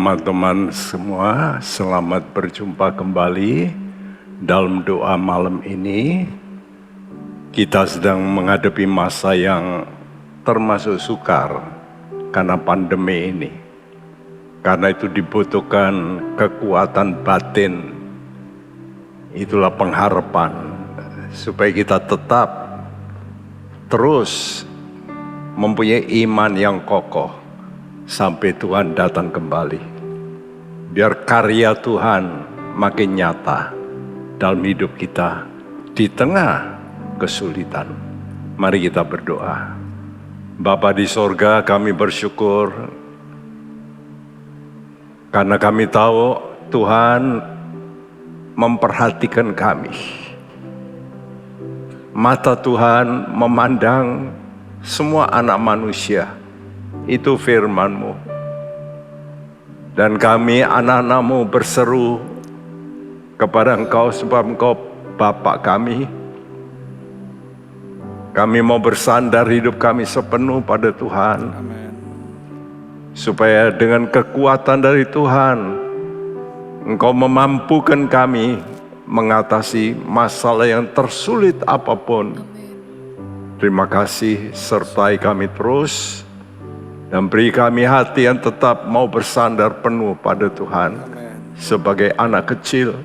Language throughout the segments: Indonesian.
teman-teman semua, selamat berjumpa kembali dalam doa malam ini. Kita sedang menghadapi masa yang termasuk sukar karena pandemi ini. Karena itu dibutuhkan kekuatan batin, itulah pengharapan, supaya kita tetap terus mempunyai iman yang kokoh sampai Tuhan datang kembali. Biar karya Tuhan makin nyata dalam hidup kita di tengah kesulitan. Mari kita berdoa. Bapa di sorga, kami bersyukur karena kami tahu Tuhan memperhatikan kami. Mata Tuhan memandang semua anak manusia. Itu firman-Mu. Dan kami anak-anak-Mu berseru kepada Engkau sebab Engkau Bapa kami. Kami mau bersandar hidup kami sepenuh pada Tuhan. Amen. Supaya dengan kekuatan dari Tuhan, Engkau memampukan kami mengatasi masalah yang tersulit apapun. Terima kasih, sertai kami terus. Dan beri kami hati yang tetap mau bersandar penuh pada Tuhan. Amen. Sebagai anak kecil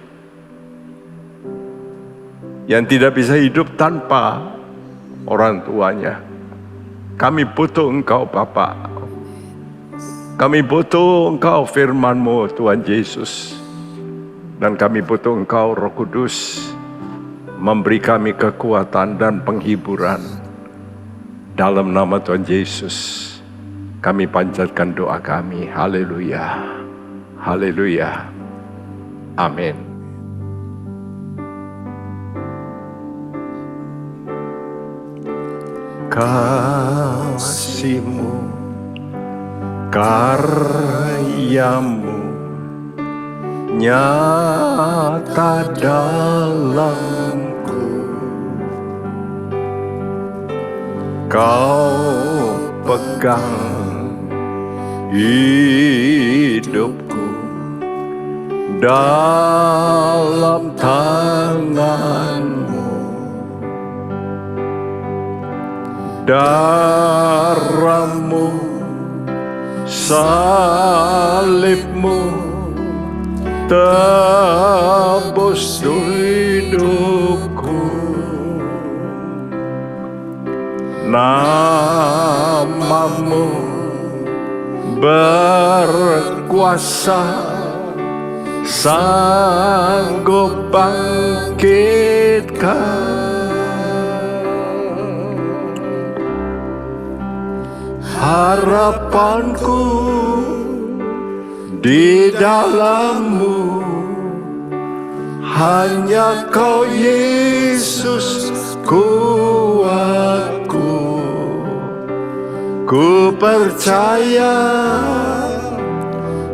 yang tidak bisa hidup tanpa orang tuanya. Kami butuh Engkau Bapa. Kami butuh Engkau firman-Mu Tuhan Yesus. Dan kami butuh Engkau Roh Kudus memberi kami kekuatan dan penghiburan. Dalam nama Tuhan Yesus kami panjatkan doa kami. Haleluya. Haleluya. Amin. Kasih-Mu, karya-Mu nyata dalamku. Kau pegang hidupku dalam tangan-Mu. Darah-Mu, salib-Mu tebus hidupku. Nama-Mu berkuasa, sanggup bangkitkan. Harapanku di dalam-Mu, hanya Kau Yesus kuatku. Ku percaya,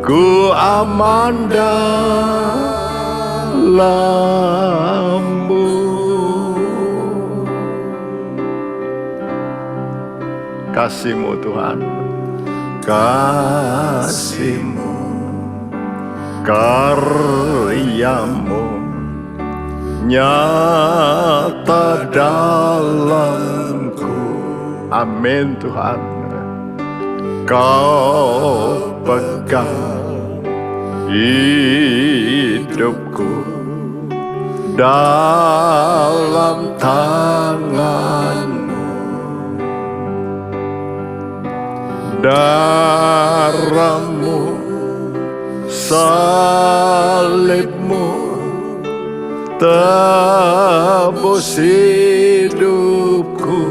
ku aman dalam-Mu. Kasih-Mu Tuhan, kasih-Mu, karya-Mu nyata dalamku. Amin Tuhan. Kau pegang hidupku dalam tangan-Mu. Darah-Mu, salib-Mu tebus hidupku.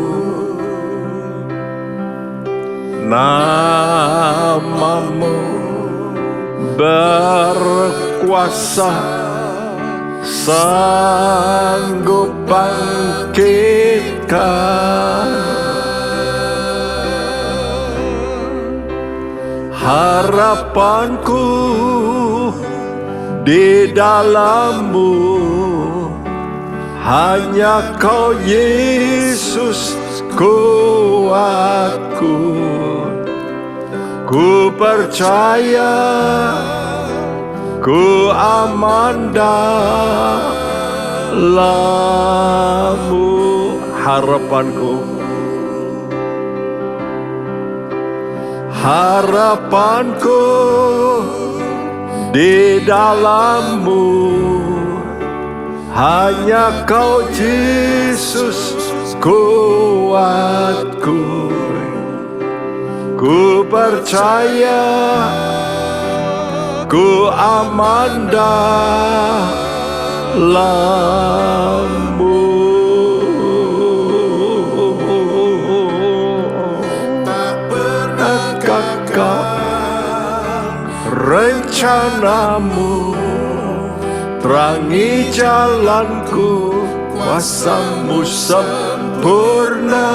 Nama-Mu berkuasa, sanggup bangkitkan. Harapanku di dalam-Mu, hanya Kau Yesus kuatku. Ku percaya, ku aman dalam-Mu. Harapanku, harapanku di dalam-Mu. Hanya Kau Yesus kuatku. Ku percaya, ku aman dalam-Mu. Tak pernah gagal rencana-Mu. Terangi jalanku, kuasa-Mu sempurna.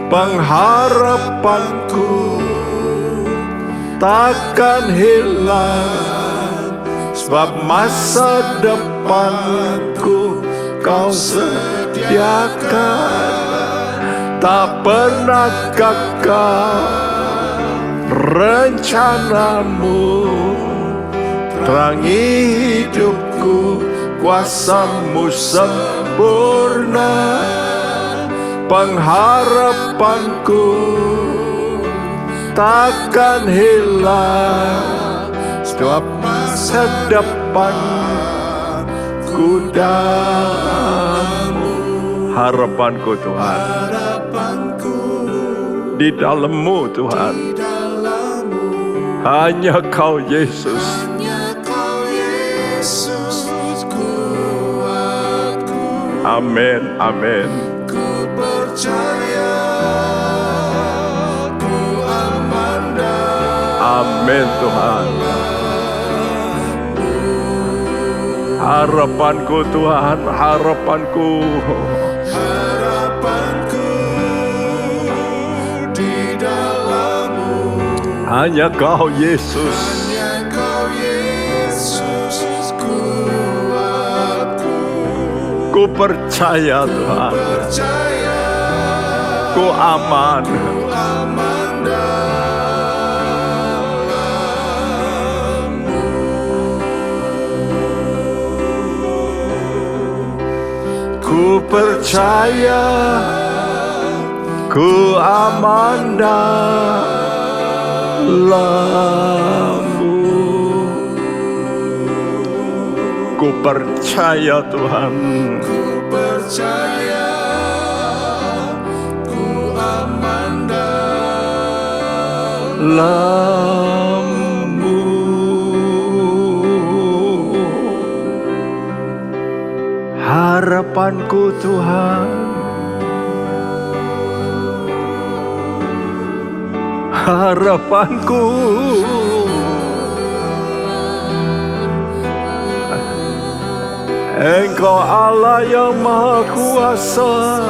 Pengharapanku takkan hilang, sebab masa depanku Kau sediakan. Tak pernah gagal rencana-Mu. Terangi hidupku, kuasa-Mu sempurna. Pengharapanku takkan hilang, sebab masa depanku dalam-Mu. Harapanku Tuhan, di dalam-Mu Tuhan. Hanya Kau Yesus. Amin, amin. Amin Tuhan. Harapanku Tuhan, harapanku. Harapanku di dalam-Mu. Hanya Kau Yesus. Hanya Kau Yesus kuatku. Ku percaya Tuhan. Ku percaya. Ku aman. Ku aman. Ku percaya, ku aman dalam-Mu. Ku percaya Tuhan. Ku percaya, ku aman dalam-Mu. Harapanku Tuhan, harapanku. Engkau Allah yang Maha Kuasa.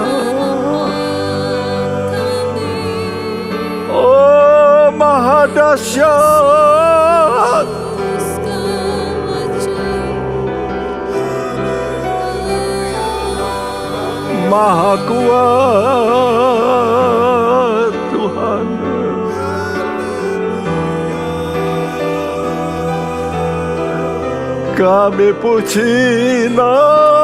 Oh, Maha Dahsyat. Maha kuat Tuhan. Kami puji nama-Mu.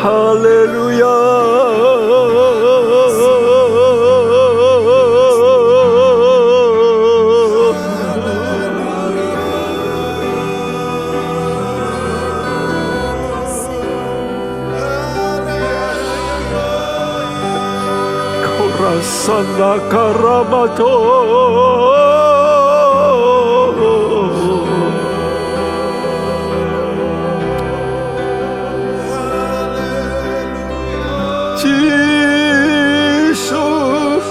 Haleluya. Sana karamato. Jesus,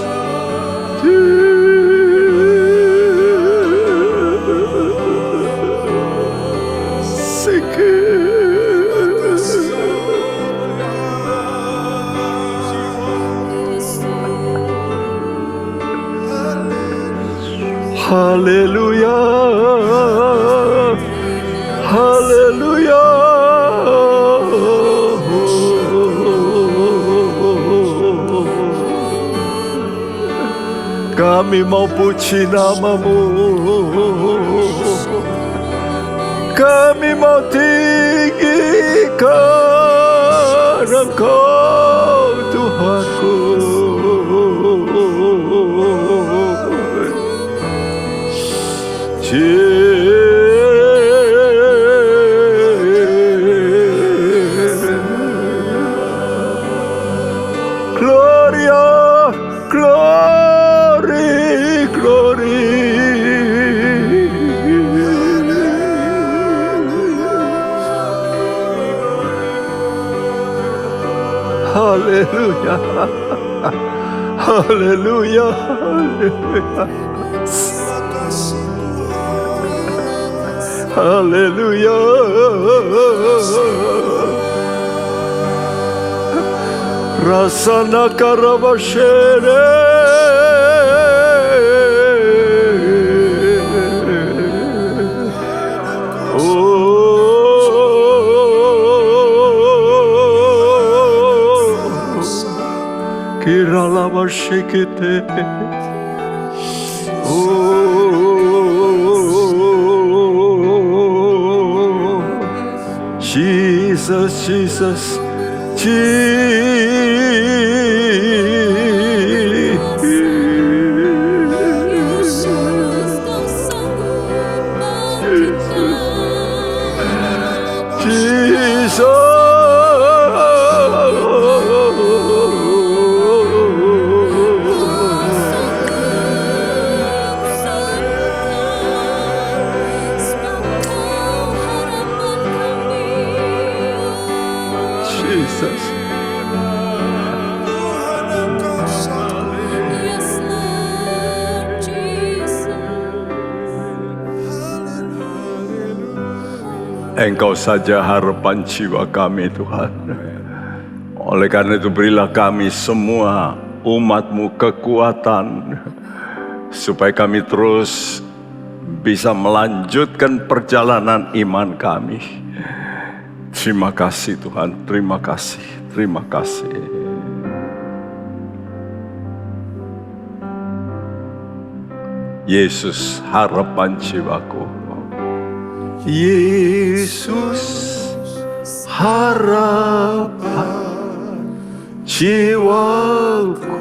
Haleluya. Kami mau puji nama-Mu, kami mau tinggikan Engkau Tuhanku. Gloria, glory, glory. Haleluya, haleluya, haleluya. Haleluya. Rasana karabashere. Kiralaba shekete. Jesus, Jesus, Jesus. Engkau saja harapan jiwa kami, Tuhan. Oleh karena itu berilah kami semua umat-Mu kekuatan, supaya kami terus bisa melanjutkan perjalanan iman kami. Terima kasih Tuhan, terima kasih, terima kasih. Yesus harapan jiwaku. Yesus harapan jiwaku.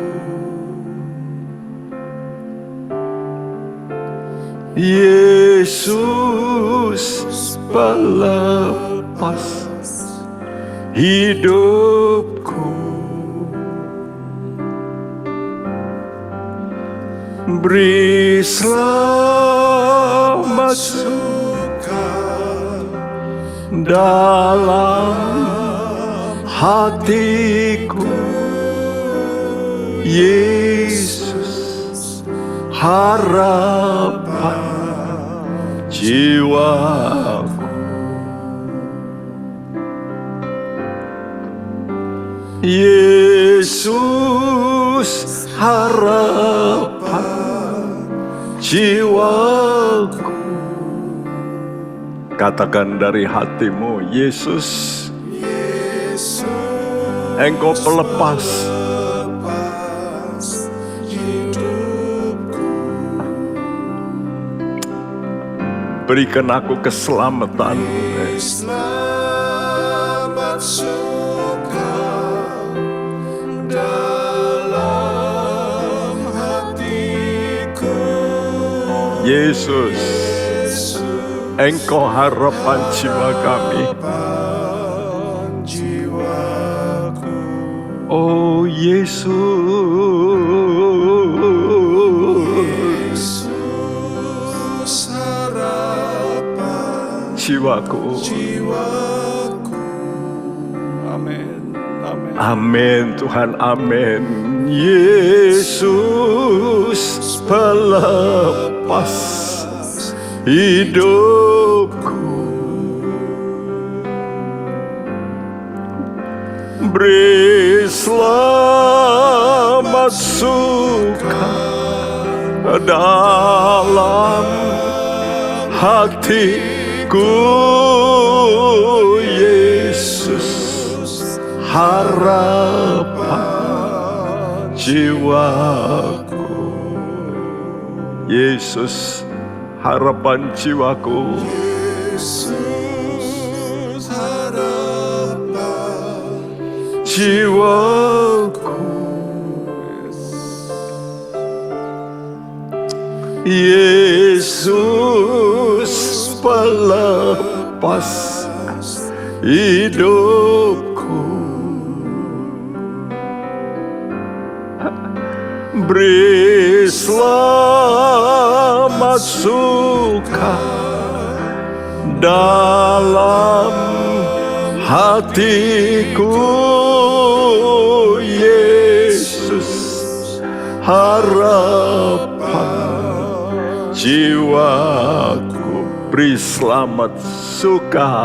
Yesus pelepas hidupku. Beri selamat suka dalam hatiku. Yesus harapan jiwaku. Yesus harapan jiwaku. Katakan dari hatimu, Yesus, Engkau pelepas hidupku. Berikan aku keselamatan. Selamat suka dalam hatiku. Yesus, Engkau harapan jiwa kami. Oh Yesus, harapan jiwaku. Amin, amin. Amin Tuhan, amin. Yesus pelepas hidupku. Beri selamat suka dalam hatiku. Yesus harapan jiwaku. Yesus, harapan jiwaku. Yesus, harapan Jiwaku, Yesus pelepas hidupku, beri selamat suka dalam hatiku. Yesus, harapan jiwaku, beri selamat suka,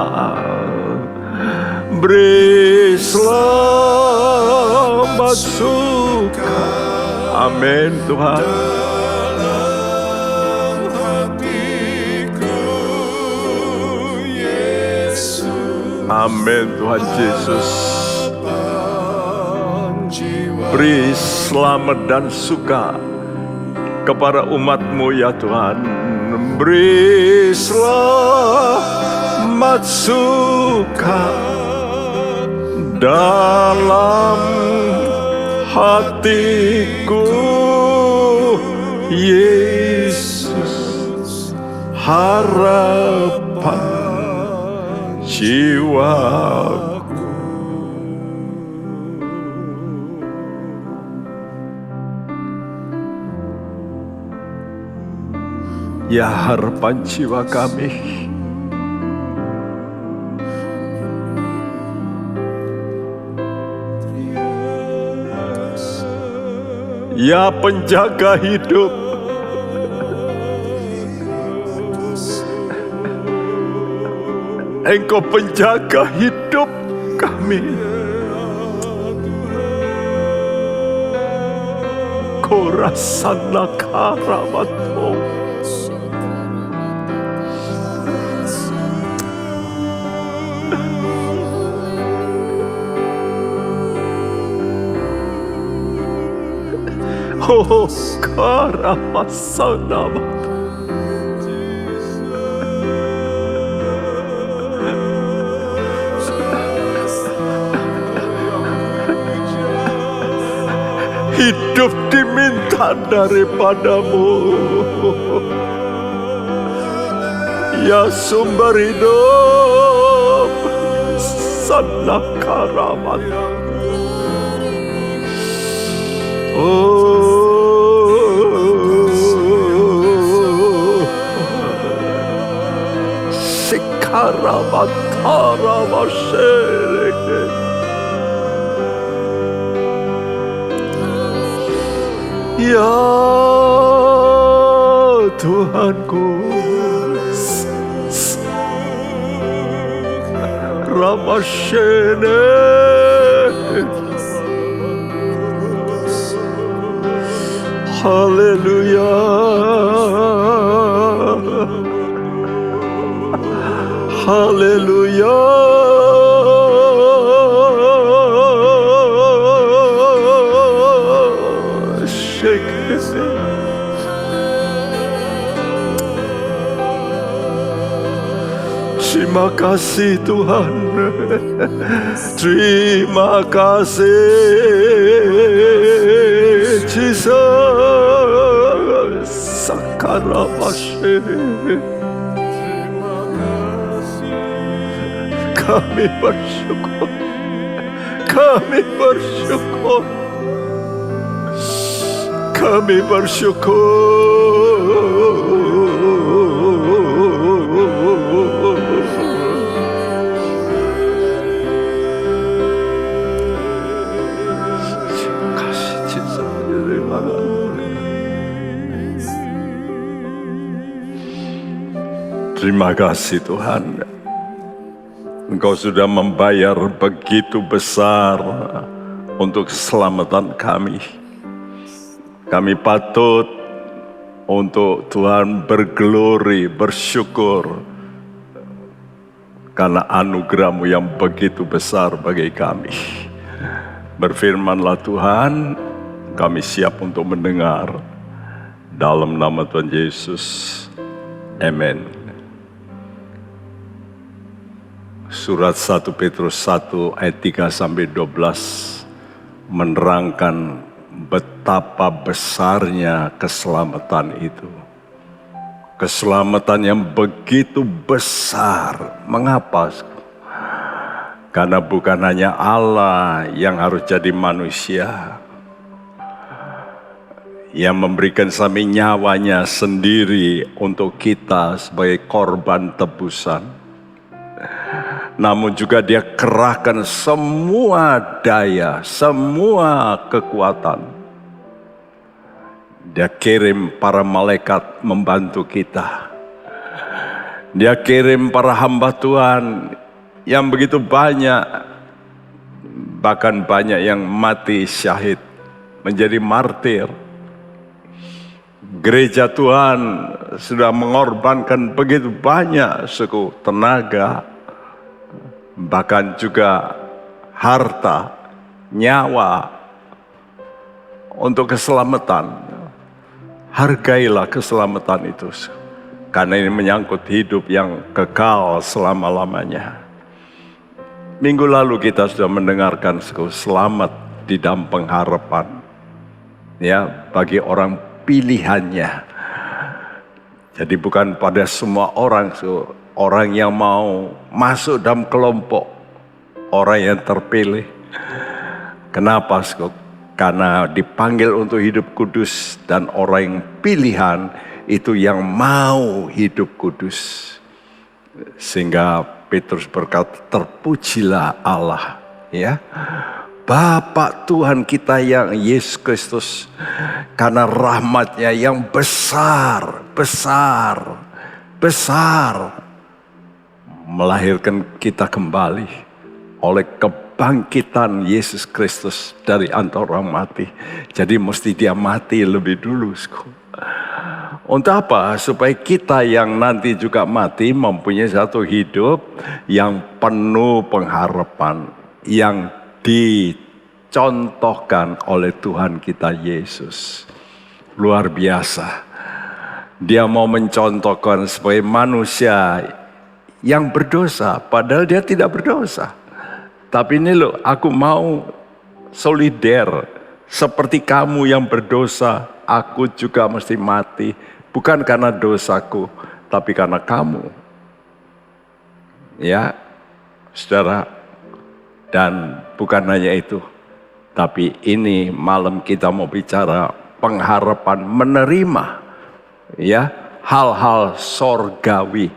beri selamat suka. Amin Tuhan. dalam hatiku, Yesus, Amin Tuhan Yesus. jiwa Beri selamat dan suka kepada umat-Mu ya Tuhan. Beri selamat suka dalam hatiku. Yesus, harapan jiwaku. Ya harapan jiwa kami, ya penjaga hidup, Engkau penjaga hidup kami. Korasana karamato, oh karamasana mato. Hidup diminta daripadamu, ya sumber hidup, sana karamat. Oh, sikaramat haramasere. Ya Tuhanku, Ramashene, Haleluya, Haleluya. Terima kasih Tuhan, terima kasih Jesus. Sakarabashe, kami bersyukur, kami bersyukur, kami bersyukur. Terima kasih Tuhan, Engkau sudah membayar begitu besar untuk keselamatan kami. Kami patut untuk Tuhan berglori, bersyukur karena anugerah-Mu yang begitu besar bagi kami. Berfirmanlah Tuhan, kami siap untuk mendengar. Dalam nama Tuhan Yesus, amin. Surat 1 Petrus 1 ayat 3-12 menerangkan betapa besarnya keselamatan itu. Keselamatan yang begitu besar. Mengapa? Karena bukan hanya Allah yang harus jadi manusia, yang memberikan sampai nyawanya sendiri untuk kita sebagai korban tebusan, namun juga dia kerahkan semua daya, semua kekuatan. Dia kirim para malaikat membantu kita. Dia kirim para hamba Tuhan yang begitu banyak, bahkan banyak yang mati syahid, menjadi martir. Gereja Tuhan sudah mengorbankan begitu banyak suku tenaga, bahkan juga harta, nyawa untuk keselamatan. Hargailah keselamatan itu, karena ini menyangkut hidup yang kekal selama-lamanya. Minggu lalu kita sudah mendengarkan selamat di dalam pengharapan, ya, bagi orang pilihannya. Jadi bukan pada semua orang, orang yang mau masuk dalam kelompok orang yang terpilih. Kenapa? Karena dipanggil untuk hidup kudus, dan orang yang pilihan itu yang mau hidup kudus. Sehingga Petrus berkata, terpujilah Allah, ya, Bapa Tuhan kita yang Yesus Kristus, karena rahmat-Nya yang besar, melahirkan kita kembali oleh kebangkitan Yesus Kristus dari antara orang mati. Jadi mesti dia mati lebih dulu. Untuk apa? Supaya kita yang nanti juga mati mempunyai satu hidup yang penuh pengharapan, yang dicontohkan oleh Tuhan kita Yesus. Luar biasa. Dia mau mencontohkan sebagai manusia yang berdosa, padahal dia tidak berdosa. Tapi ini loh, aku mau solider. Seperti kamu yang berdosa, aku juga mesti mati. Bukan karena dosaku, tapi karena kamu. Ya, saudara. Dan bukan hanya itu, tapi ini malam kita mau bicara pengharapan menerima, ya, hal-hal sorgawi.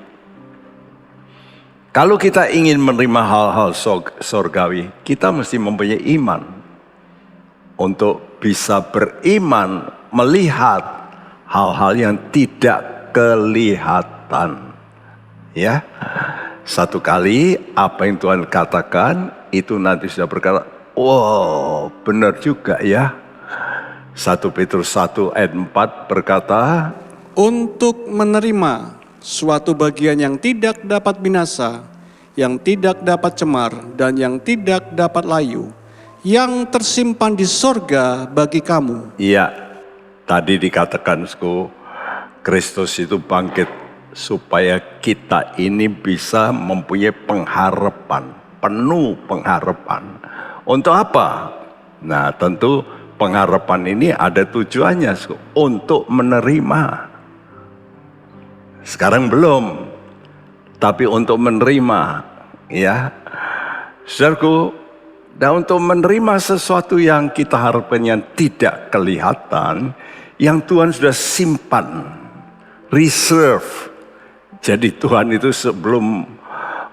Kalau kita ingin menerima hal-hal sorgawi, kita mesti mempunyai iman. Untuk bisa beriman, melihat hal-hal yang tidak kelihatan. Ya, satu kali apa yang Tuhan katakan, itu nanti sudah berkata, wow, benar juga ya. 1 Petrus 1 ayat 4 berkata, untuk menerima suatu bagian yang tidak dapat binasa, yang tidak dapat cemar, dan yang tidak dapat layu, yang tersimpan di sorga bagi kamu. Iya, tadi dikatakan, Kristus itu bangkit supaya kita ini bisa mempunyai pengharapan, penuh pengharapan. Untuk apa? Nah, tentu pengharapan ini ada tujuannya, untuk menerima. Sekarang belum, tapi untuk menerima, ya. Saudaraku, dan untuk menerima sesuatu yang kita harapkan yang tidak kelihatan, yang Tuhan sudah simpan, reserve. Jadi Tuhan itu sebelum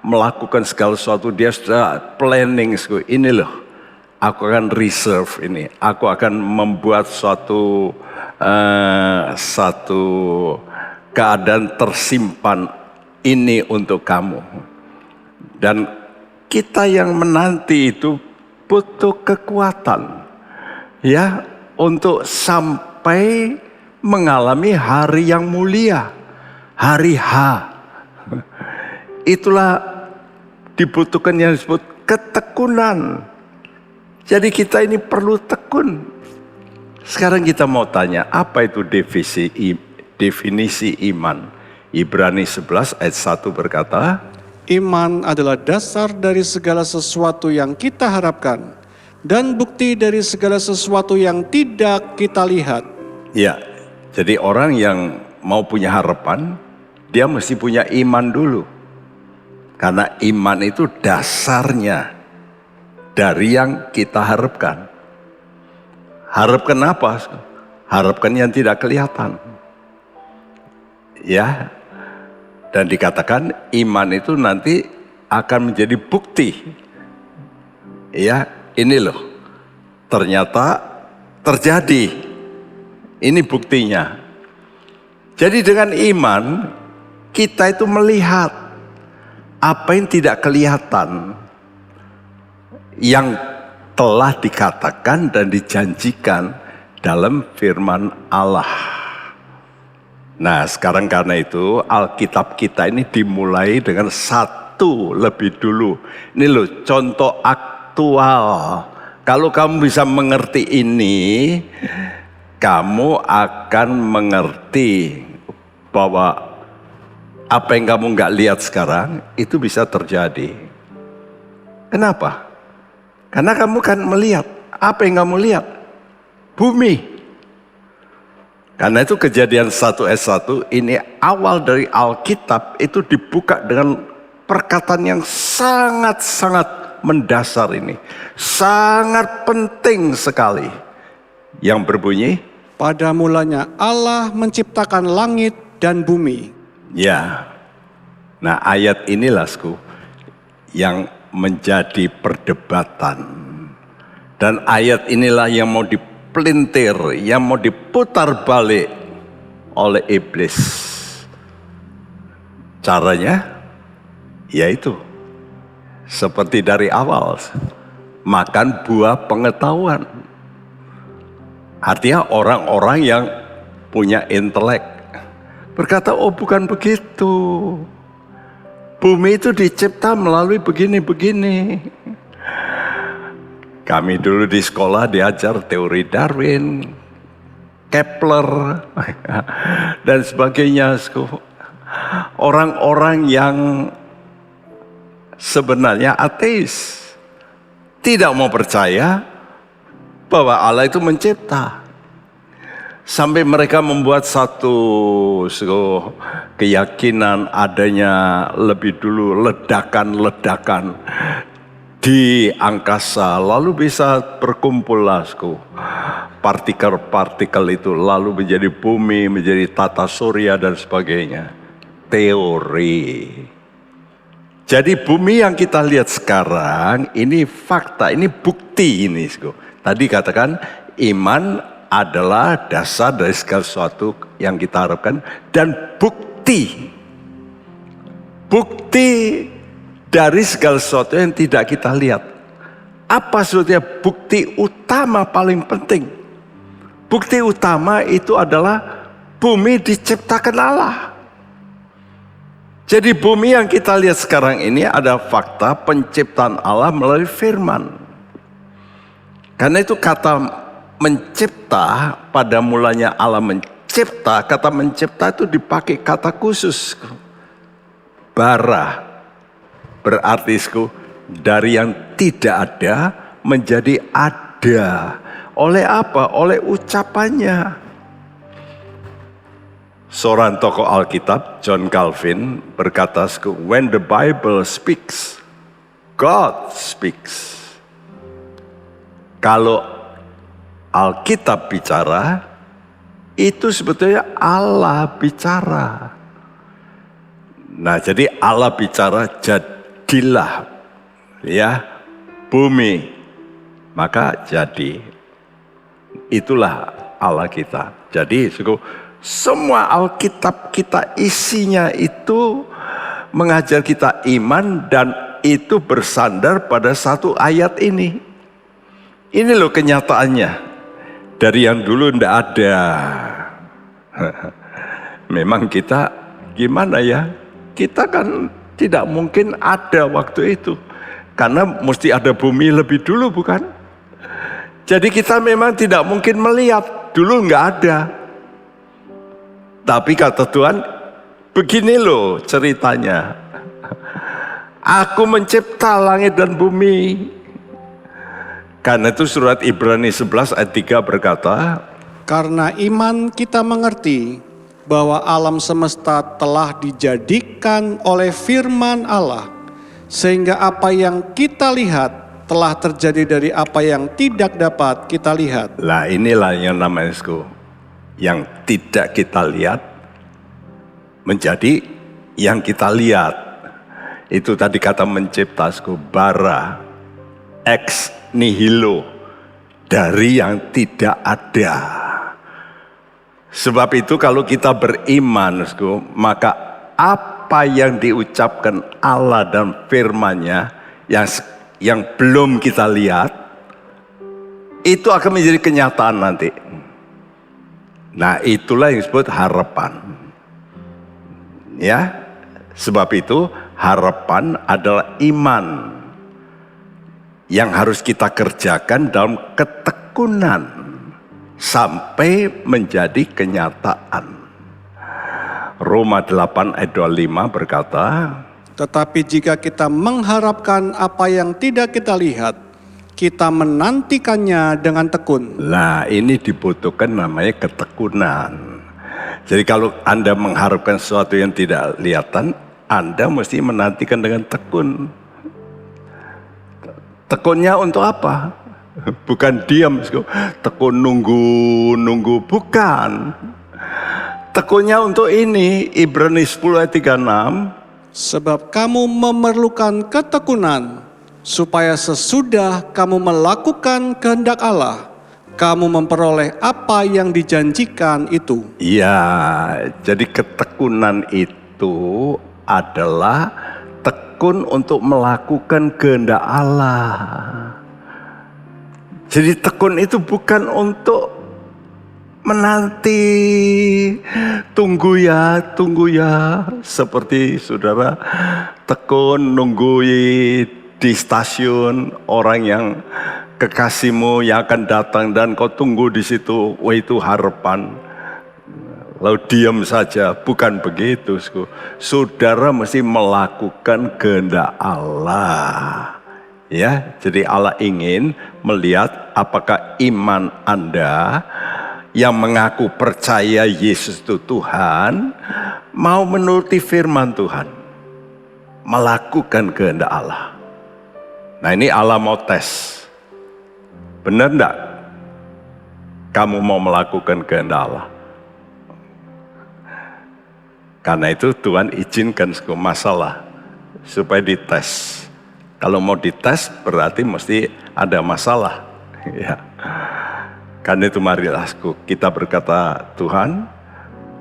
melakukan segala sesuatu, dia sudah planning, ini loh, aku akan reserve ini, aku akan membuat satu keadaan tersimpan ini untuk kamu. Dan kita yang menanti itu butuh kekuatan, ya, untuk sampai mengalami hari yang mulia, hari H. Itulah dibutuhkan yang disebut ketekunan. Jadi kita ini perlu tekun. Sekarang kita mau tanya, apa itu definisi iman? Ibrani 11 ayat 1 berkata, Iman adalah dasar dari segala sesuatu yang kita harapkan dan bukti dari segala sesuatu yang tidak kita lihat. ya, jadi orang yang mau punya harapan, dia mesti punya iman dulu. Karena iman itu dasarnya dari yang kita harapkan. Harapkan apa? Harapkan yang tidak kelihatan. Ya, dan dikatakan iman itu nanti akan menjadi bukti. Ya, ini loh, ternyata terjadi. Ini buktinya. Jadi dengan iman, kita itu melihat apa yang tidak kelihatan, yang telah dikatakan dan dijanjikan dalam firman Allah. Nah, sekarang karena itu Alkitab kita ini dimulai dengan satu lebih dulu. Ini loh contoh aktual. Kalau kamu bisa mengerti ini, kamu akan mengerti bahwa apa yang kamu nggak lihat sekarang itu bisa terjadi. Kenapa? Karena kamu kan melihat. Apa yang kamu lihat? Bumi. Karena itu Kejadian 1 ayat 1 ini awal dari Alkitab itu dibuka dengan perkataan yang sangat-sangat mendasar ini. Sangat penting sekali. Yang berbunyi, Pada mulanya Allah menciptakan langit dan bumi. ya. Nah, ayat inilah yang menjadi perdebatan. Dan ayat inilah yang mau dipelintir, yang mau diputar balik oleh iblis. Caranya yaitu seperti dari awal, makan buah pengetahuan. Artinya orang-orang yang punya intelek berkata, oh bukan begitu. Bumi itu dicipta melalui begini-begini. Kami dulu di sekolah diajar teori Darwin, Kepler, dan sebagainya. Orang-orang yang sebenarnya ateis, tidak mau percaya bahwa Allah itu mencipta. Sampai mereka membuat satu keyakinan adanya lebih dulu ledakan-ledakan di angkasa, lalu bisa berkumpullah partikel-partikel itu, lalu menjadi bumi, menjadi tata surya dan sebagainya. Teori. Jadi bumi yang kita lihat sekarang ini fakta, ini bukti ini. Tadi katakan iman adalah dasar dari segala sesuatu yang kita harapkan dan bukti dari segala sesuatu yang tidak kita lihat. Apa sebetulnya bukti utama paling penting? Bukti utama itu adalah bumi diciptakan Allah. Jadi bumi yang kita lihat sekarang ini ada fakta penciptaan Allah melalui firman. Karena itu kata mencipta, pada mulanya Allah mencipta, kata mencipta itu dipakai kata khusus. Bara, berarti dari yang tidak ada menjadi ada. Oleh apa? Oleh ucapannya. Seorang tokoh Alkitab, John Calvin, berkata, when the Bible speaks, God speaks. Kalau Alkitab bicara, itu sebetulnya Allah bicara. Nah, jadi Allah bicara, jadilah ya bumi, maka jadi. Itulah Allah kita. Jadi semua Alkitab kita isinya itu mengajar kita iman, dan itu bersandar pada satu ayat ini. Ini loh kenyataannya. Dari yang dulu ndak ada. Memang kita gimana ya? Kita kan tidak mungkin ada waktu itu. Karena mesti ada bumi lebih dulu, bukan? Jadi kita memang tidak mungkin melihat. dulu nggak ada. Tapi kata Tuhan, begini loh ceritanya. Aku mencipta langit dan bumi. Karena itu surat Ibrani 11 ayat 3 berkata, Karena iman kita mengerti bahwa alam semesta telah dijadikan oleh firman Allah, sehingga apa yang kita lihat telah terjadi dari apa yang tidak dapat kita lihat. lah inilah yang namanya yang tidak kita lihat menjadi yang kita lihat. Itu tadi kata mencipta, bara ex nihilo, dari yang tidak ada. Sebab itu kalau kita beriman, maka apa yang diucapkan Allah dan firman-Nya yang belum kita lihat, itu akan menjadi kenyataan nanti. Nah, itulah yang disebut harapan. Ya, sebab itu harapan adalah iman yang harus kita kerjakan dalam ketekunan sampai menjadi kenyataan. Roma 8 ayat 25 berkata, Tetapi jika kita mengharapkan apa yang tidak kita lihat, kita menantikannya dengan tekun. nah ini dibutuhkan namanya ketekunan. Jadi kalau Anda mengharapkan sesuatu yang tidak kelihatan, Anda mesti menantikan dengan tekun. Tekunnya untuk apa? Bukan diam, tekun nunggu, bukan. Tekunnya untuk ini, Ibrani 10 ayat 36. Sebab kamu memerlukan ketekunan, supaya sesudah kamu melakukan kehendak Allah, kamu memperoleh apa yang dijanjikan itu. Ya, jadi ketekunan itu adalah tekun untuk melakukan kehendak Allah. Jadi tekun itu bukan untuk menanti, tunggu ya, seperti saudara tekun nunggui di stasiun orang yang kekasihmu yang akan datang dan kau tunggu di situ. Wah, itu harapan. Lalu diam saja, bukan begitu. Saudara mesti melakukan kehendak Allah. Ya, jadi Allah ingin melihat apakah iman Anda yang mengaku percaya Yesus itu Tuhan mau menuruti firman Tuhan, melakukan kehendak Allah. Nah, ini Allah mau tes. Benar enggak kamu mau melakukan kehendak Allah? Karena itu Tuhan izinkan masalah supaya dites. Kalau mau dites berarti mesti ada masalah. Ya. Karena itu marilah kita berkata, Tuhan,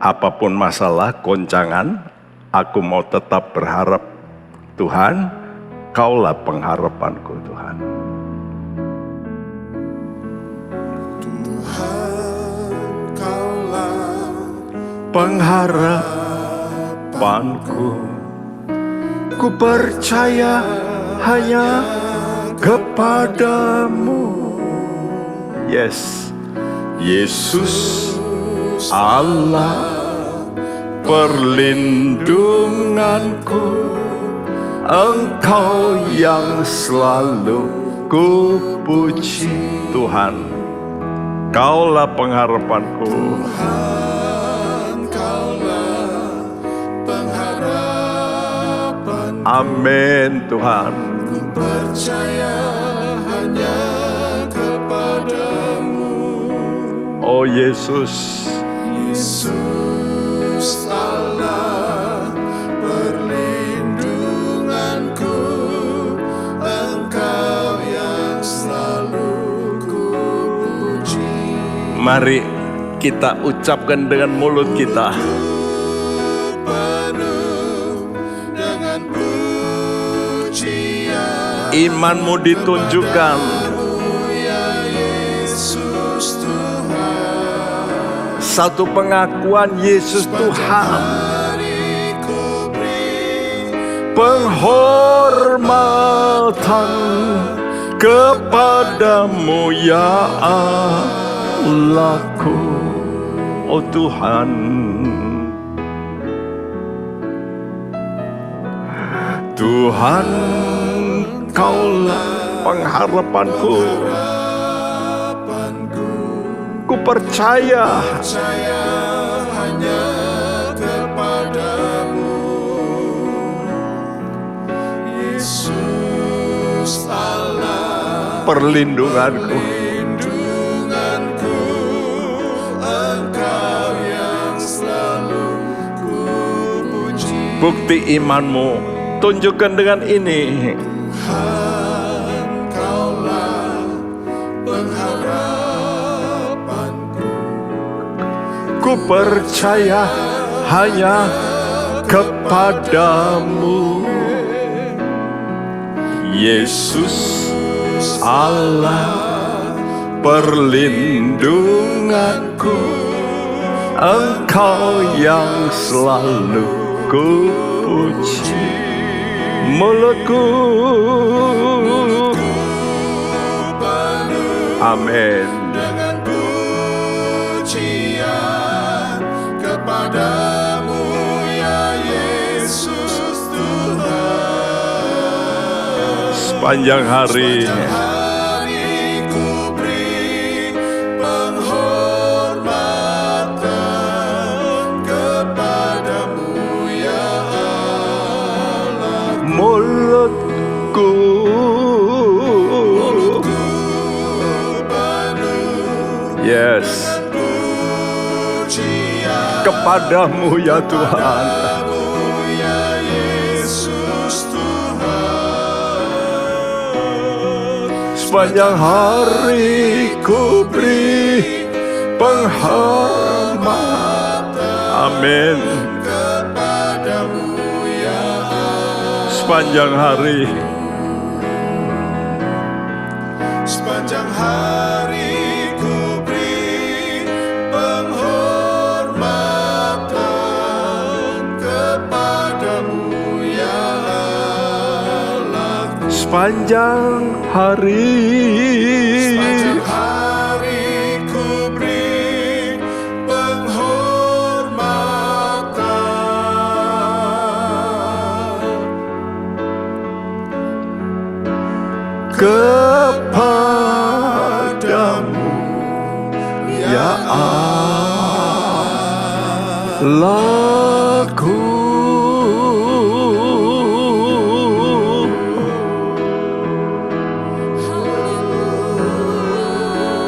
apapun masalah, goncangan, aku mau tetap berharap. Tuhan, Kaulah pengharapanku, Tuhan. Pengharapanku, ku percaya hanya kepadamu. Yes, Yesus Allah perlindunganku, Engkau yang selalu ku puji. Tuhan, Kaulah pengharapanku. Amin Tuhan. Ku percaya hanya kepadamu. Oh Yesus, Yesus Allah perlindunganku, Engkau yang selalu ku puji. mari kita ucapkan dengan mulut kita. Imanmu ditunjukkan. Satu pengakuan Yesus Tuhan. Penghormatan kepadamu ya Allahku. harapanku, oh Tuhan. Tuhan, Kaulah pengharapanku. Ku percaya hanya kepadamu, Yesus Allah perlindunganku. perlindunganku, Engkau yang selalu ku puji. Bukti imanmu, tunjukkan dengan ini. Engkaulah pengharapanku, Ku percaya hanya kepadamu, Yesus Allah perlindunganku. Engkau yang selalu ku puji. Mulutku, amin. dengan pujian kepadamu ya Yesus Tuhan. Sepanjang hari Hari ku beri penghormatan kepadamu ya Allah. mulutku yes Pujian kepadamu ya Tuhan. kepadamu ya Yesus Tuhan. Sepanjang hari ku beri penghormatan, amin. Kepadamu ya Allah. Sepanjang hari, Sepanjang hari ku beri penghormatan kepadamu ya Allah. sepanjang hari, Sepanjang hari ku beri penghormatan kepadamu ya Allahku.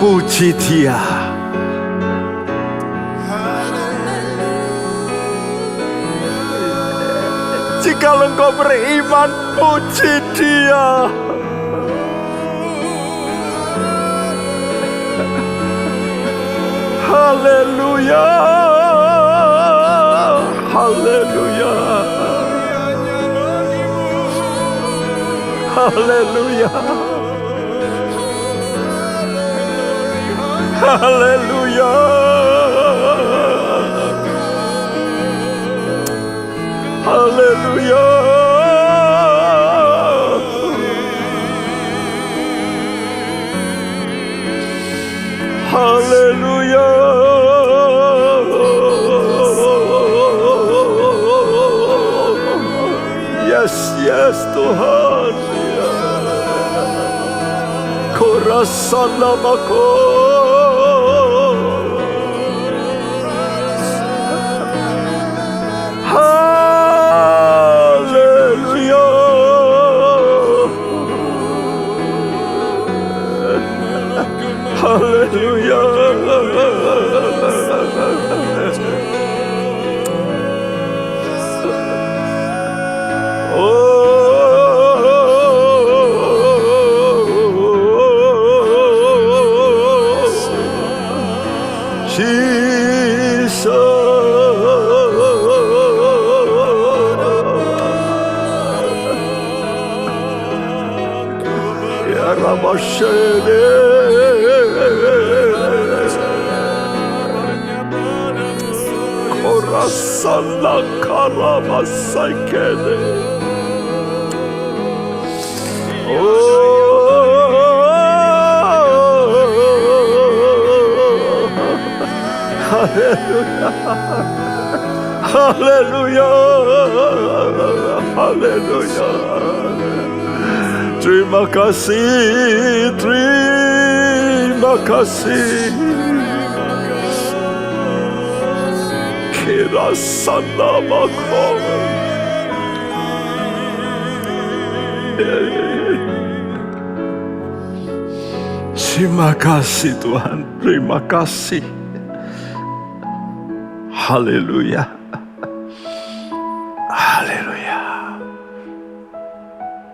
Puji Dia. Jika engkau beriman, puji Dia. Haleluya, haleluya, haleluya, haleluya, haleluya. Haleluya. Yes, yes Tuhan. Korasanamaku. Haleluya. Haleluya. Ya Rabashene. Korasana karamasakene. Oh, Haleluya. Haleluya. Terima kasih. Terima kasih. Kira sana makom. Terima kasih Tuhan. Terima kasih. Haleluya. Haleluya.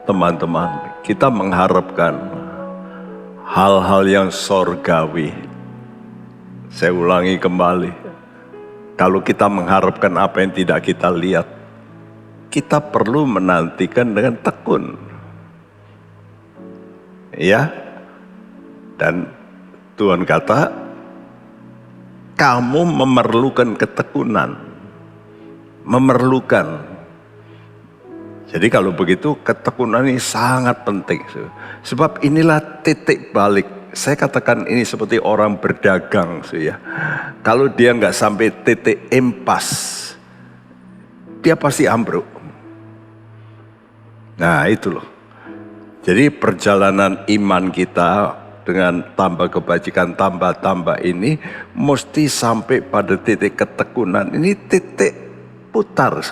Teman-teman, kita mengharapkan hal-hal yang sorgawi. Saya ulangi kembali. Kalau kita mengharapkan apa yang tidak kita lihat, kita perlu menantikan dengan tekun. Ya. Dan Tuhan kata, kamu memerlukan ketekunan. Memerlukan. Jadi kalau begitu ketekunan ini sangat penting. Sebab inilah titik balik. Saya katakan ini seperti orang berdagang. Ya. Kalau dia nggak sampai titik impas, dia pasti ambruk. Nah itu loh. Jadi perjalanan iman kita dengan tambah kebajikan, tambah ini mesti sampai pada titik ketekunan. Ini titik putar,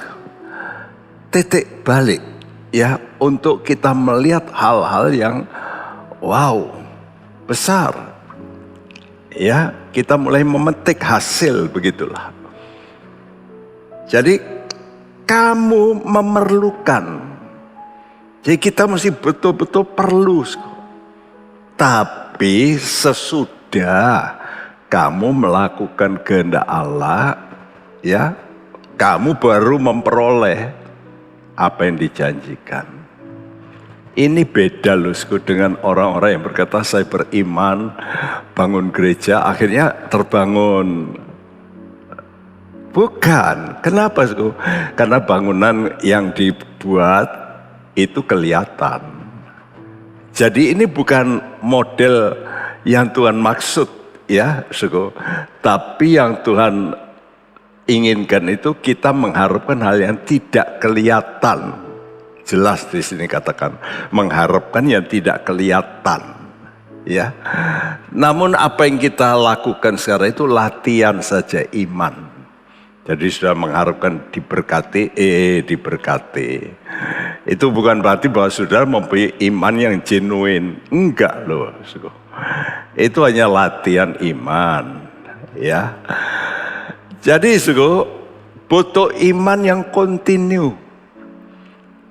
titik balik ya, untuk kita melihat hal-hal yang wow, besar. Ya, kita mulai memetik hasil begitulah. Jadi kamu memerlukan. Jadi kita mesti betul-betul perlu. Tapi sesudah kamu melakukan kehendak Allah, ya, kamu baru memperoleh apa yang dijanjikan. Ini beda loh dengan orang-orang yang berkata saya beriman, bangun gereja, akhirnya terbangun. Bukan, kenapa? Karena bangunan yang dibuat itu kelihatan. Jadi ini bukan model yang Tuhan maksud ya, tapi yang Tuhan inginkan itu kita mengharapkan hal yang tidak kelihatan. Jelas di sini katakan mengharapkan yang tidak kelihatan. Ya. Namun apa yang kita lakukan sekarang itu latihan saja iman. Jadi sudah mengharapkan diberkati. Itu bukan berarti bahwa saudara mempunyai iman yang genuine. Enggak loh. Itu hanya latihan iman. Ya. Jadi butuh iman yang kontinu.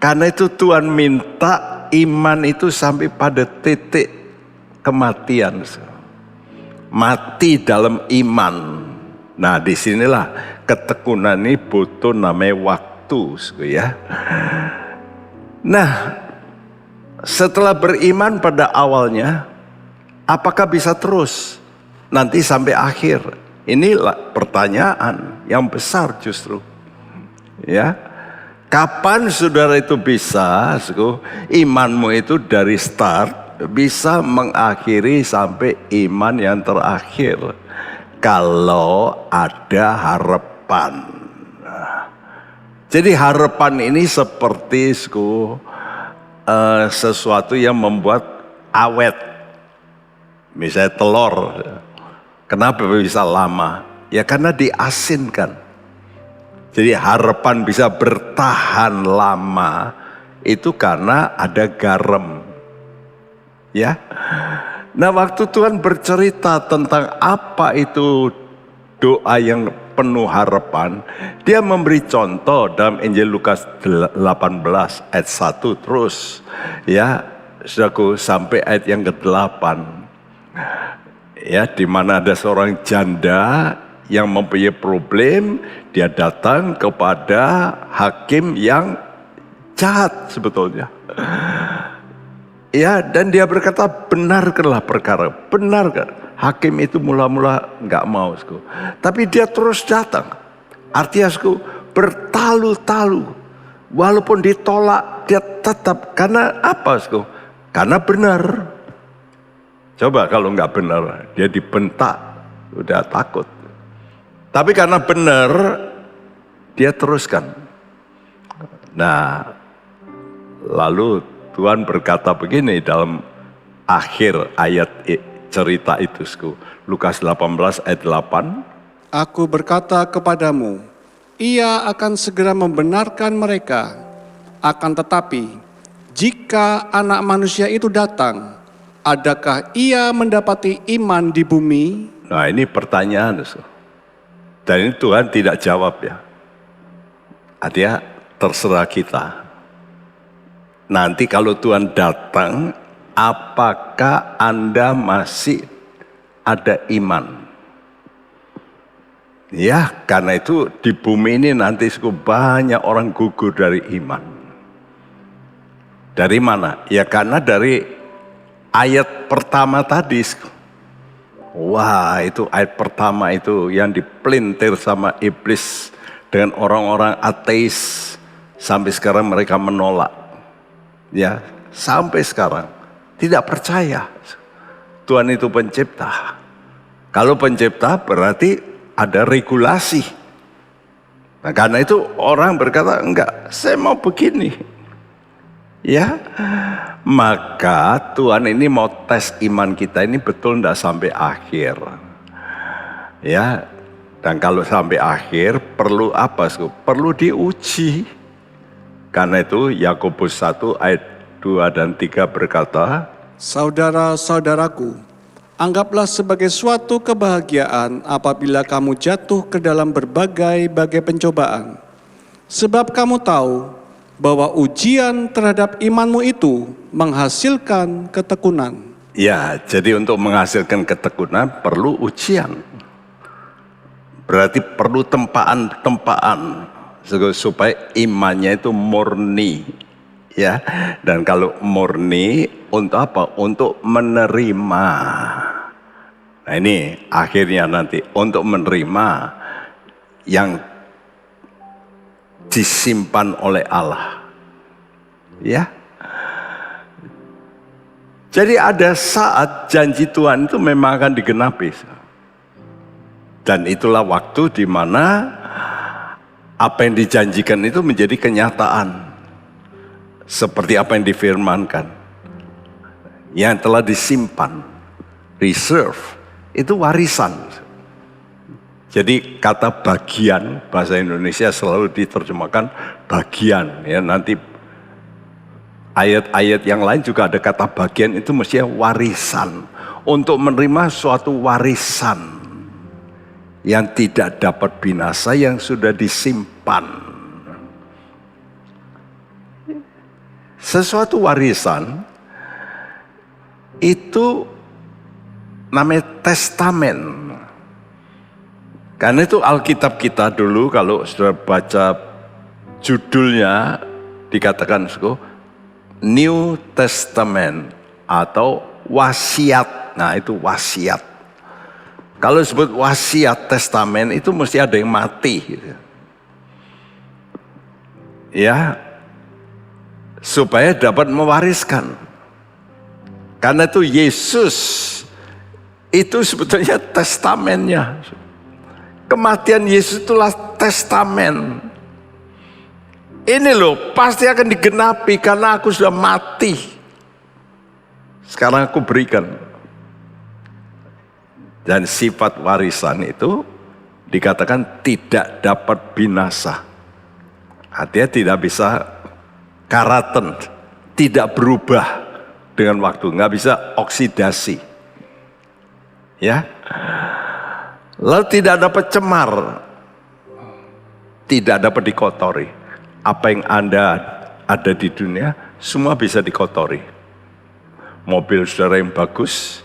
Karena itu Tuhan minta iman itu sampai pada titik kematian. Mati dalam iman. Nah disinilah ketekunan ini butuh namanya waktu. Ya. Nah, setelah beriman pada awalnya, apakah bisa terus nanti sampai akhir? Inilah pertanyaan yang besar justru. Ya, kapan saudara itu bisa, imanmu itu dari start bisa mengakhiri sampai iman yang terakhir, kalau ada harapan. Jadi harapan ini seperti sesuatu yang membuat awet. Misalnya telur, kenapa bisa lama? Ya karena diasinkan. Jadi harapan bisa bertahan lama itu karena ada garam. Ya. Nah waktu Tuhan bercerita tentang apa itu doa yang penuh harapan, dia memberi contoh dalam Injil Lukas 18 ayat 1 terus. Ya, saudaraku, sampai ayat yang ke-8. Ya, di mana ada seorang janda yang mempunyai problem, dia datang kepada hakim yang jahat sebetulnya. Ya, dan dia berkata, benarkanlah perkara, benarkan. Hakim itu mula-mula nggak mau, tapi dia terus datang. Artinya, bertalu-talu, walaupun ditolak, dia tetap. Karena apa, Karena benar. Coba kalau nggak benar, dia dibentak, udah takut. Tapi karena benar, dia teruskan. Nah, lalu Tuhan berkata begini dalam akhir ayat cerita itu, Lukas 18 ayat 8. Aku berkata kepadamu, ia akan segera membenarkan mereka. Akan tetapi, jika anak manusia itu datang, adakah ia mendapati iman di bumi? Nah, ini pertanyaan. Dan ini Tuhan tidak jawab ya. Artinya terserah kita. Nanti kalau Tuhan datang, apakah Anda masih ada iman? Ya, karena itu di bumi ini nanti banyak orang gugur dari iman. Dari mana? Ya karena dari ayat pertama tadi. Wah, itu ayat pertama itu yang dipelintir sama iblis dengan orang-orang ateis. Sampai sekarang mereka menolak. Ya, sampai sekarang tidak percaya Tuhan itu pencipta. Kalau pencipta berarti ada regulasi. Nah, karena itu orang berkata, enggak, saya mau begini. Ya, maka Tuhan ini mau tes iman kita ini betul enggak sampai akhir. Ya, dan kalau sampai akhir perlu apa? Perlu diuji. Karena itu Yakobus 1 ayat 2 dan 3 berkata, Saudara-saudaraku, anggaplah sebagai suatu kebahagiaan apabila kamu jatuh ke dalam berbagai-bagai pencobaan. Sebab kamu tahu bahwa ujian terhadap imanmu itu menghasilkan ketekunan. Ya, jadi untuk menghasilkan ketekunan perlu ujian. Berarti perlu tempaan-tempaan supaya imannya itu murni. Ya, dan kalau murni untuk apa? Untuk menerima. Nah ini akhirnya nanti untuk menerima yang disimpan oleh Allah. Ya. Jadi ada saat janji Tuhan itu memang akan digenapi. Dan itulah waktu di mana apa yang dijanjikan itu menjadi kenyataan. Seperti apa yang difirmankan. Yang telah disimpan, reserve, itu warisan. Jadi kata bagian, bahasa Indonesia selalu diterjemahkan bagian. Ya, nanti ayat-ayat yang lain juga ada kata bagian, itu mestinya warisan. Untuk menerima suatu warisan yang tidak dapat binasa, yang sudah disimpan. Sesuatu warisan itu namanya testamen. Karena itu Alkitab kita dulu kalau sudah baca judulnya dikatakan New Testament atau wasiat. Nah itu wasiat. Kalau disebut wasiat testamen itu mesti ada yang mati. Gitu. Ya, supaya dapat mewariskan. Karena itu Yesus itu sebetulnya testamennya. Kematian Yesus itulah testamen. Ini loh pasti akan digenapi karena aku sudah mati. Sekarang aku berikan. Dan sifat warisan itu dikatakan tidak dapat binasa. Artinya tidak bisa karaten, tidak berubah dengan waktu, nggak bisa oksidasi. Ya. Lalu tidak dapat cemar, tidak dapat dikotori. Apa yang Anda ada di dunia, semua bisa dikotori. Mobil saudara yang bagus,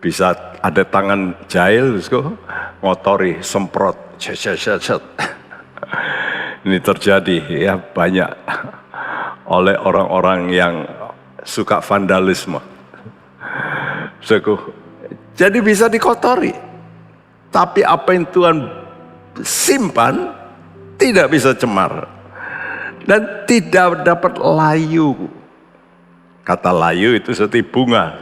bisa ada tangan jahil, ngotori, semprot, cet. Ini terjadi ya banyak oleh orang-orang yang suka vandalisme. Jadi bisa dikotori. Tapi apa yang Tuhan simpan tidak bisa cemar. Dan tidak dapat layu. Kata layu itu seperti bunga.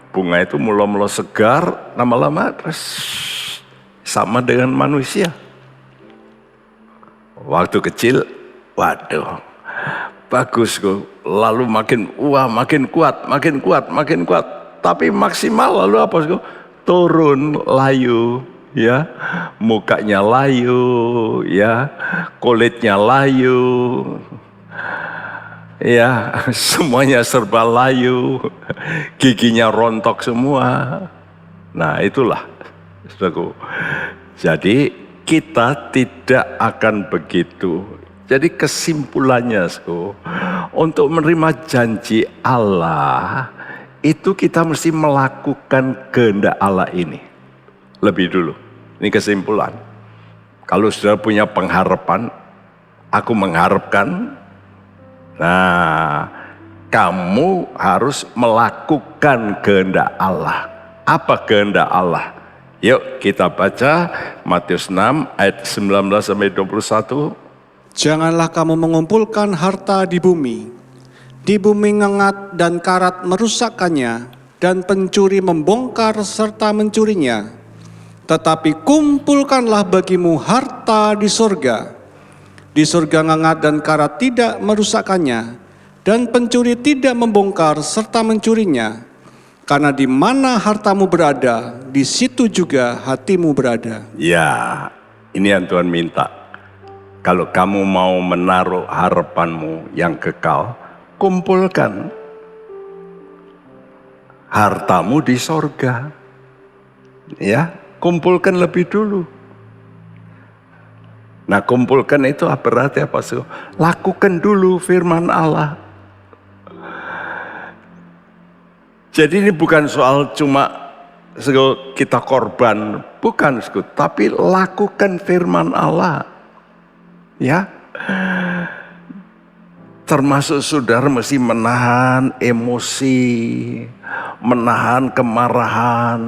Bunga itu mula-mula segar, lama-lama terus sama dengan manusia. Waktu kecil, waduh, bagus kok. Lalu makin kuat. Tapi maksimal lalu apa kok? Turun layu, ya, mukanya layu, ya, kulitnya layu, ya, semuanya serba layu, giginya rontok semua. Nah itulah, saudaraku. Jadi kita tidak akan begitu. Jadi kesimpulannya, saudaraku, untuk menerima janji Allah, itu kita mesti melakukan kehendak Allah ini. Lebih dulu, ini kesimpulan. Kalau saudara punya pengharapan, aku mengharapkan, nah, kamu harus melakukan kehendak Allah. Apa kehendak Allah? Yuk kita baca Matius 6 ayat 19 sampai 21. Janganlah kamu mengumpulkan harta di bumi ngengat dan karat merusakkannya, dan pencuri membongkar serta mencurinya. Tetapi kumpulkanlah bagimu harta di surga. Di surga ngengat dan karat tidak merusakkannya, dan pencuri tidak membongkar serta mencurinya. Karena di mana hartamu berada, di situ juga hatimu berada. Ya, ini yang Tuhan minta. Kalau kamu mau menaruh harapanmu yang kekal, kumpulkan hartamu di sorga. Ya, kumpulkan lebih dulu. Nah, kumpulkan itu berarti apa sih? Lakukan dulu firman Allah. Jadi ini bukan soal cuma kita korban, bukan, tapi lakukan firman Allah. Ya, termasuk saudara mesti menahan emosi, menahan kemarahan,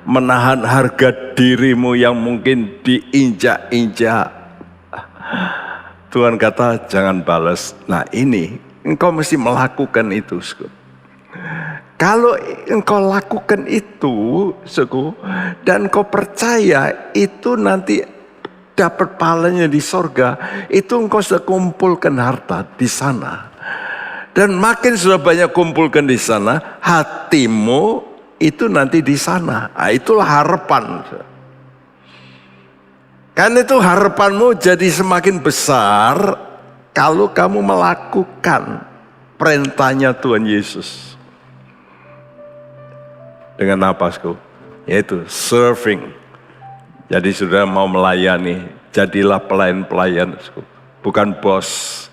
menahan harga dirimu yang mungkin diinjak-injak. Tuhan kata jangan balas. Nah ini, engkau mesti melakukan itu. Kalau engkau lakukan itu, dan engkau percaya itu nanti dapat pahalanya di sorga, itu engkau sudah kumpulkan harta di sana. Dan makin sudah banyak kumpulkan di sana, hatimu itu nanti di sana. Nah, itulah harapan. Kan itu harapanmu jadi semakin besar kalau kamu melakukan perintahnya Tuhan Yesus. Dengan apa, yaitu serving. Jadi sudah mau melayani, jadilah pelayan-pelayan, bukan bos.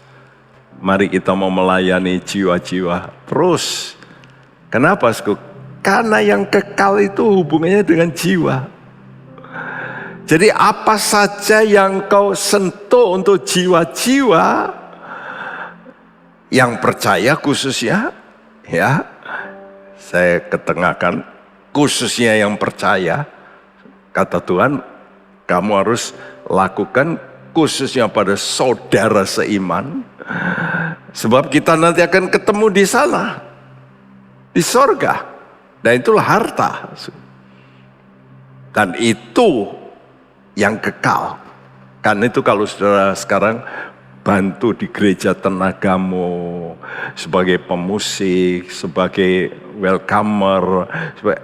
Mari kita mau melayani jiwa-jiwa terus. Kenapa, Karena yang kekal itu hubungannya dengan jiwa. Jadi apa saja yang kau sentuh untuk jiwa-jiwa yang percaya khususnya, ya, saya ketengahkan khususnya yang percaya. Kata Tuhan, kamu harus lakukan khususnya pada saudara seiman. Sebab kita nanti akan ketemu di sana, di sorga. Dan itulah harta. Dan itu yang kekal. Karena itu kalau saudara sekarang bantu di gereja tenagamu, sebagai pemusik, sebagai welcomer,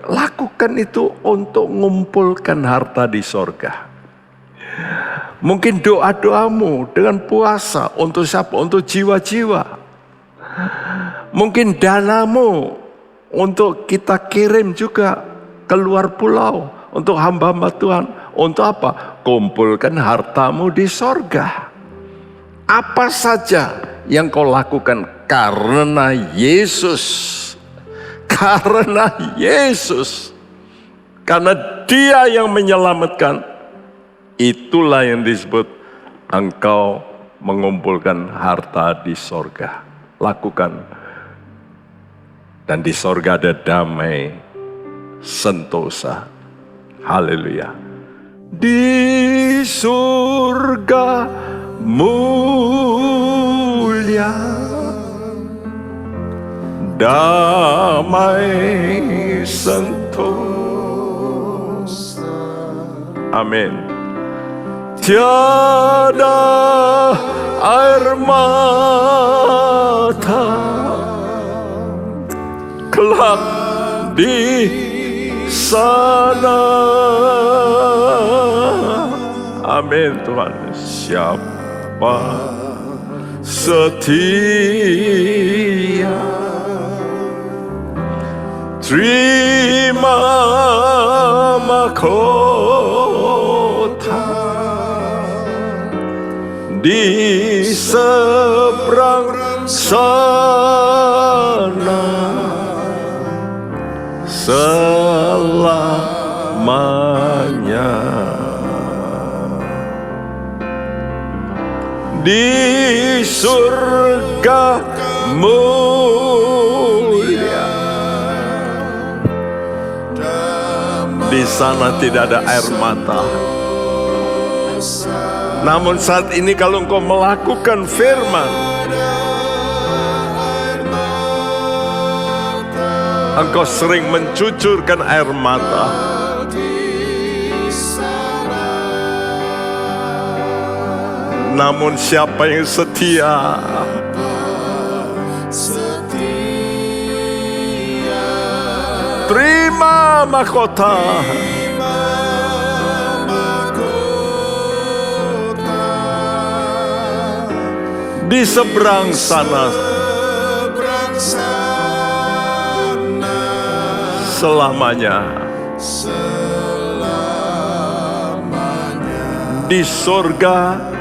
lakukan itu untuk mengumpulkan harta di sorga. Mungkin doa-doamu dengan puasa untuk siapa? Untuk jiwa-jiwa. Mungkin danamu untuk kita kirim juga keluar pulau untuk hamba-hamba Tuhan. Untuk apa? Kumpulkan hartamu di sorga. Apa saja yang kau lakukan karena Yesus. Karena Yesus. Karena Dia yang menyelamatkan. Itulah yang disebut engkau mengumpulkan harta di sorga. Lakukan. Dan di sorga ada damai, sentosa. Haleluya. Di surga mulia, damai sentosa, Amin. Tiada air mata kelak di sana. Amin Tuhan. Siapa setia terima mahkota di seberang sana selamanya. Di surga mulia, di sana tidak ada air mata. Namun saat ini kalau engkau melakukan firman, engkau sering mencucurkan air mata. Namun siapa yang setia, terima mahkota di seberang sana selamanya. Di surga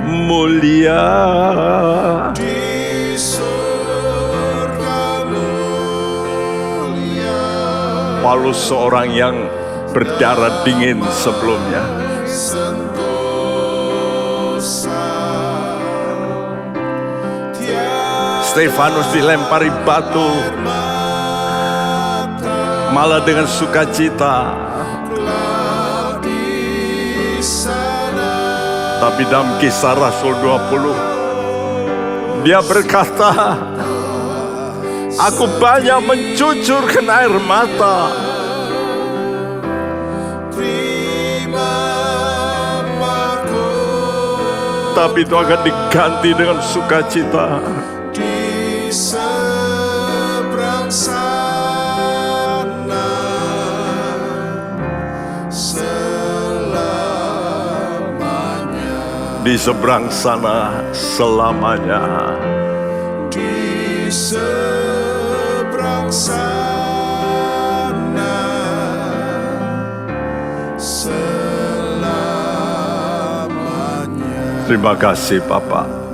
mulia, Paulus seorang yang berdarah dingin sebelumnya. Stefanus dilempari batu, malah dengan sukacita. Tapi dalam Kisah Rasul 20, dia berkata, aku banyak mencucurkan air mata, tapi itu akan diganti dengan sukacita. Di seberang sana selamanya. Di seberang sana selamanya. Di seberang sana selamanya. Terima kasih Bapak.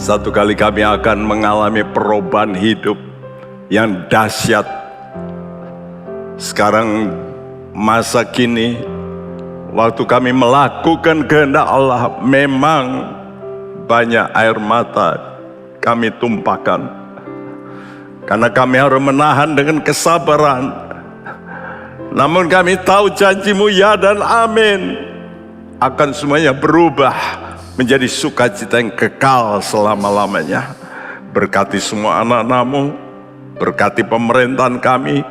Satu kali kami akan mengalami perubahan hidup yang dahsyat. Sekarang masa kini, waktu kami melakukan kehendak Allah, memang banyak air mata kami tumpahkan. Karena kami harus menahan dengan kesabaran. Namun kami tahu janji-Mu ya dan amin, akan semuanya berubah menjadi sukacita yang kekal selama-lamanya. Berkati semua anak-Mu, berkati pemerintahan kami,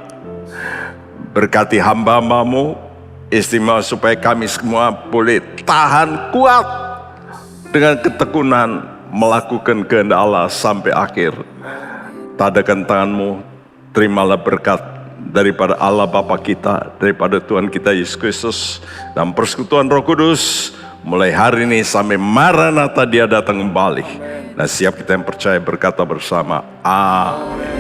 berkati hamba-Mu, istimewa supaya kami semua boleh tahan kuat dengan ketekunan melakukan kehendak Allah sampai akhir. Tadakan tangan-Mu, terimalah berkat daripada Allah Bapa kita, daripada Tuhan kita Yesus Kristus, dan persekutuan Roh Kudus, mulai hari ini sampai Maranatha Dia datang kembali. Nah, siap kita yang percaya berkata bersama, amin.